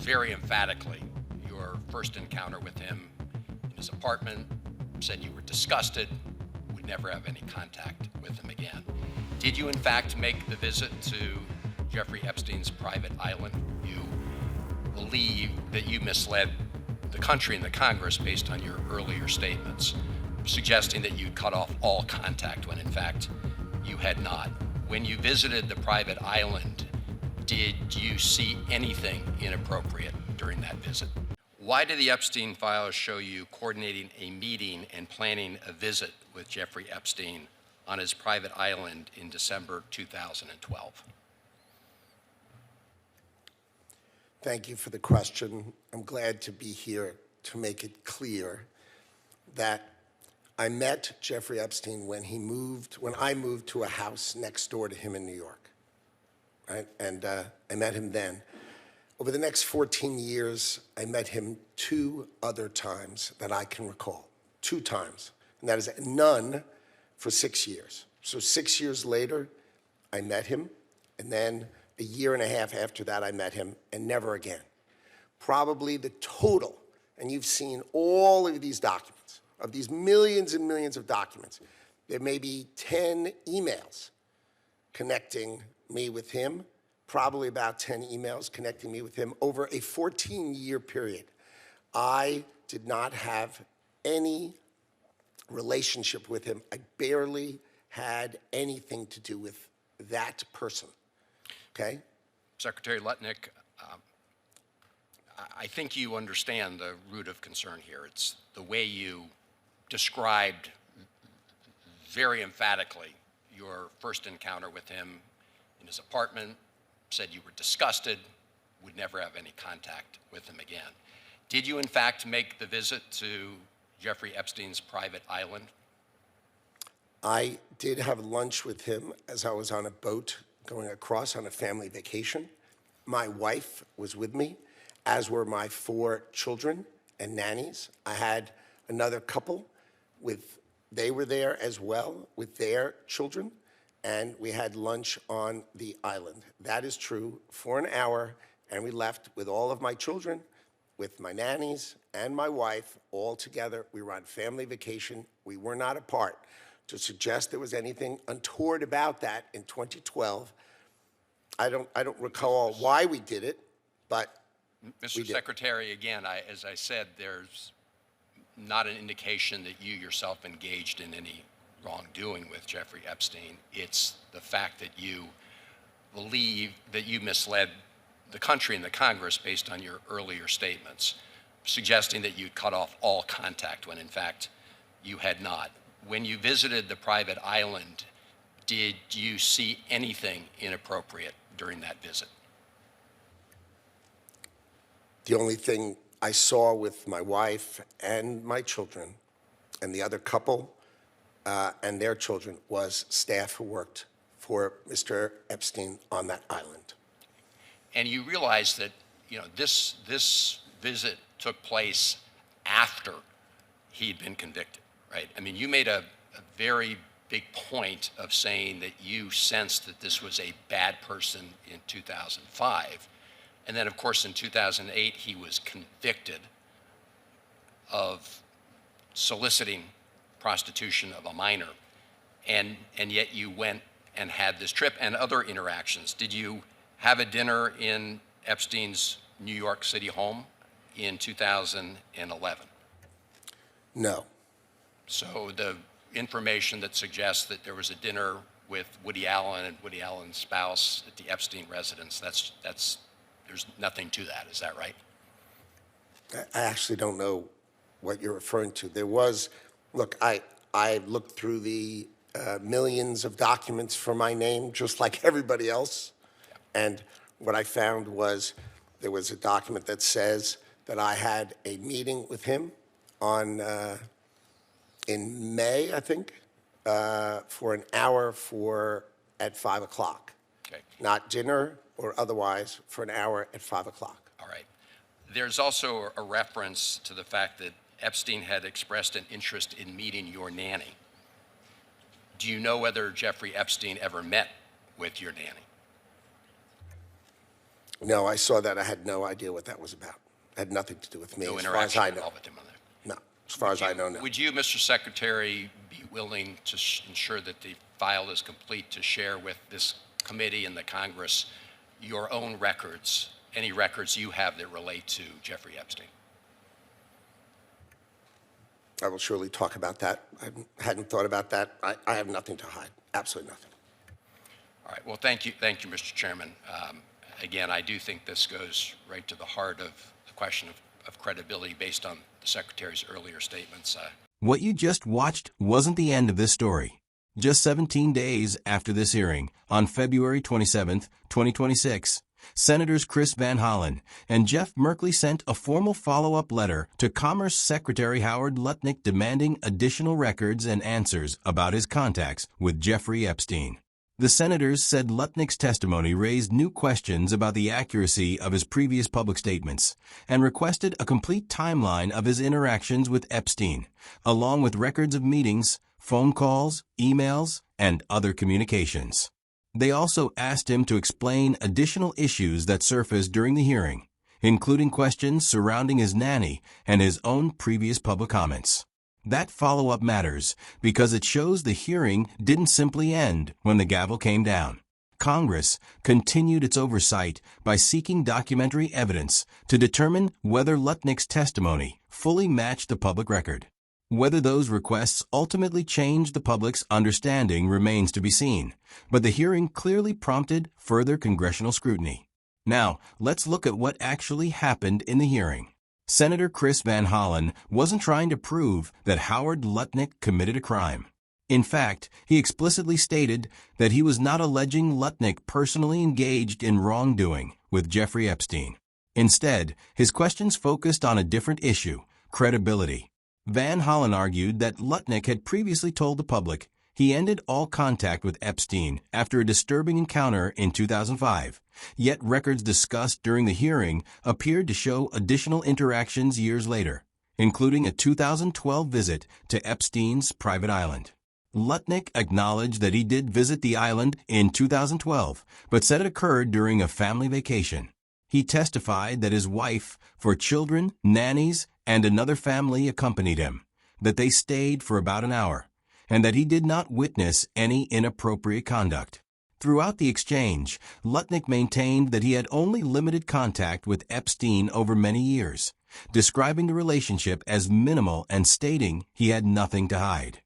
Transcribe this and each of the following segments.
very emphatically your first encounter with him in his apartment, said you were disgusted, would never have any contact with him again. Did you in fact make the visit to Jeffrey Epstein's private island? You believe that you misled the country and the Congress based on your earlier statements, suggesting that you cut off all contact when in fact you had not. When you visited the private island, did you see anything inappropriate during that visit? Why do the Epstein files show you coordinating a meeting and planning a visit with Jeffrey Epstein on his private island in December 2012? Thank you for the question. I'm glad to be here to make it clear that I met Jeffrey Epstein when I moved to a house next door to him in New York, right? And I met him then. Over the next 14 years, I met him 2 other times that I can recall, 2 times. And that is none for 6 years. So 6 years later, I met him, and then a year and a half after that, I met him, and never again. Probably the total, and you've seen all of these documents, of these millions and millions of documents, there may be 10 emails connecting me with him, probably about 10 emails connecting me with him over a 14-year period. I did not have any relationship with him. I barely had anything to do with that person, okay? Secretary Lutnick, I think you understand the root of concern here. It's the way you described very emphatically your first encounter with him in his apartment, said you were disgusted, would never have any contact with him again. Did you in fact make the visit to Jeffrey Epstein's private island? I did have lunch with him as I was on a boat going across on a family vacation. My wife was with me, as were my 4 children and nannies. I had another couple they were there as well with their children, and we had lunch on the island. That is true, for an hour, and we left with all of my children, with my nannies and my wife, all together. We were on family vacation. We were not apart. To suggest there was anything untoward about that in 2012, I don't recall why we did it, but Mr. Secretary, again, as I said, there's not an indication that you yourself engaged in any wrongdoing with Jeffrey Epstein. It's the fact that you believe that you misled the country and the Congress based on your earlier statements, suggesting that you cut off all contact when in fact you had not. When you visited the private island, did you see anything inappropriate during that visit? the only thing I saw with my wife and my children and the other couple and their children was staff who worked for Mr. Epstein on that island. And you realize that, you know, this visit took place after he'd been convicted, right? I mean, you made a very big point of saying that you sensed that this was a bad person in 2005. And then, of course, in 2008, he was convicted of soliciting prostitution of a minor. And yet you went and had this trip and other interactions. Did you have a dinner in Epstein's New York City home in 2011? No. So the information that suggests that there was a dinner with Woody Allen and Woody Allen's spouse at the Epstein residence, there's nothing to that, is that right? I actually don't know what you're referring to. There was, look, I looked through the millions of documents for my name, just like everybody else. Yeah. And what I found was there was a document that says that I had a meeting with him on, in May, I think, for an hour at 5 o'clock. Okay. Not dinner or otherwise, for an hour at 5 o'clock. All right. There's also a reference to the fact that Epstein had expressed an interest in meeting your nanny. Do you know whether Jeffrey Epstein ever met with your nanny? No, I saw that. I had no idea what that was about. It had nothing to do with me, No as far as interaction I at know. all with him on that? No, as far as I know, no. Would you, Mr. Secretary, be willing to ensure that the file is complete to share with this committee and the Congress your own records, any records you have that relate to Jeffrey Epstein? I will surely talk about that. I hadn't thought about that. I have nothing to hide, absolutely nothing. All right. Well, thank you, Mr. Chairman. Again, I do think this goes right to the heart of the question of credibility based on the Secretary's earlier statements. What you just watched wasn't the end of this story. Just 17 days after this hearing, on February 27, 2026, Senators Chris Van Hollen and Jeff Merkley sent a formal follow-up letter to Commerce Secretary Howard Lutnick demanding additional records and answers about his contacts with Jeffrey Epstein. The senators said Lutnick's testimony raised new questions about the accuracy of his previous public statements and requested a complete timeline of his interactions with Epstein, along with records of meetings, phone calls, emails, and other communications. They also asked him to explain additional issues that surfaced during the hearing, including questions surrounding his nanny and his own previous public comments. That follow-up matters because it shows the hearing didn't simply end when the gavel came down. Congress continued its oversight by seeking documentary evidence to determine whether Lutnick's testimony fully matched the public record. Whether those requests ultimately changed the public's understanding remains to be seen, but the hearing clearly prompted further congressional scrutiny. Now, let's look at what actually happened in the hearing. Senator Chris Van Hollen wasn't trying to prove that Howard Lutnick committed a crime. In fact, he explicitly stated that he was not alleging Lutnick personally engaged in wrongdoing with Jeffrey Epstein. Instead, his questions focused on a different issue, credibility. Van Hollen argued that Lutnick had previously told the public he ended all contact with Epstein after a disturbing encounter in 2005, yet records discussed during the hearing appeared to show additional interactions years later, including a 2012 visit to Epstein's private island. Lutnick acknowledged that he did visit the island in 2012, but said it occurred during a family vacation. He testified that his wife, for children, nannies, and another family accompanied him, that they stayed for about an hour, and that he did not witness any inappropriate conduct. Throughout the exchange, Lutnick maintained that he had only limited contact with Epstein over many years, describing the relationship as minimal and stating he had nothing to hide.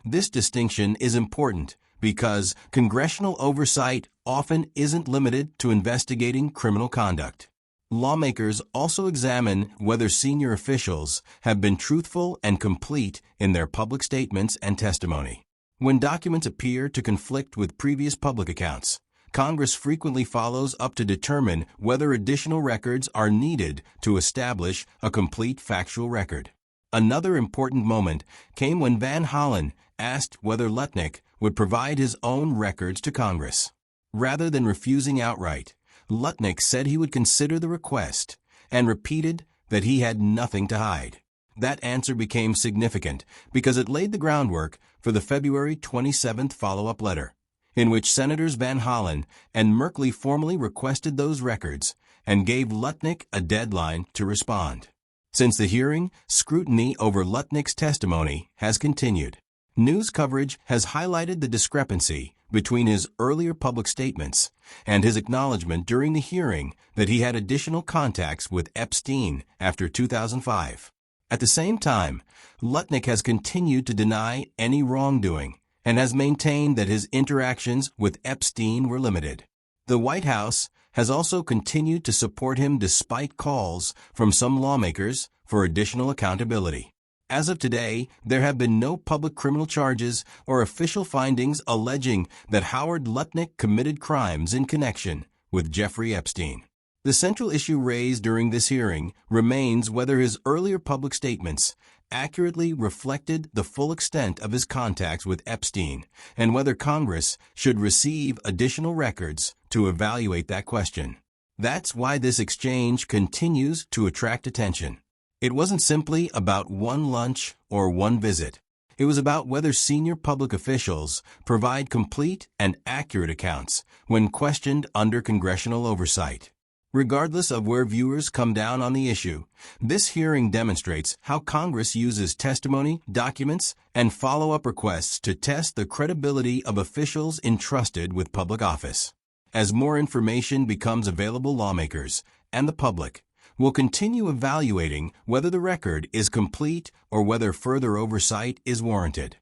This distinction is important because congressional oversight often isn't limited to investigating criminal conduct. Lawmakers also examine whether senior officials have been truthful and complete in their public statements and testimony. When documents appear to conflict with previous public accounts, Congress frequently follows up to determine whether additional records are needed to establish a complete factual record. Another important moment came when Van Hollen asked whether Lutnick would provide his own records to Congress. Rather than refusing outright, Lutnick said he would consider the request and repeated that he had nothing to hide. That answer became significant because it laid the groundwork for the February 27th follow-up letter, in which Senators Van Hollen and Merkley formally requested those records and gave Lutnick a deadline to respond. Since the hearing, scrutiny over Lutnick's testimony has continued. News coverage has highlighted the discrepancy between his earlier public statements and his acknowledgement during the hearing that he had additional contacts with Epstein after 2005. At the same time, Lutnick has continued to deny any wrongdoing and has maintained that his interactions with Epstein were limited. The White House has also continued to support him despite calls from some lawmakers for additional accountability. As of today, there have been no public criminal charges or official findings alleging that Howard Lutnick committed crimes in connection with Jeffrey Epstein. The central issue raised during this hearing remains whether his earlier public statements accurately reflected the full extent of his contacts with Epstein and whether Congress should receive additional records to evaluate that question. That's why this exchange continues to attract attention. It wasn't simply about one lunch or one visit. It was about whether senior public officials provide complete and accurate accounts when questioned under congressional oversight. Regardless of where viewers come down on the issue, this hearing demonstrates how Congress uses testimony, documents, and follow-up requests to test the credibility of officials entrusted with public office. As more information becomes available, lawmakers and the public will continue evaluating whether the record is complete or whether further oversight is warranted.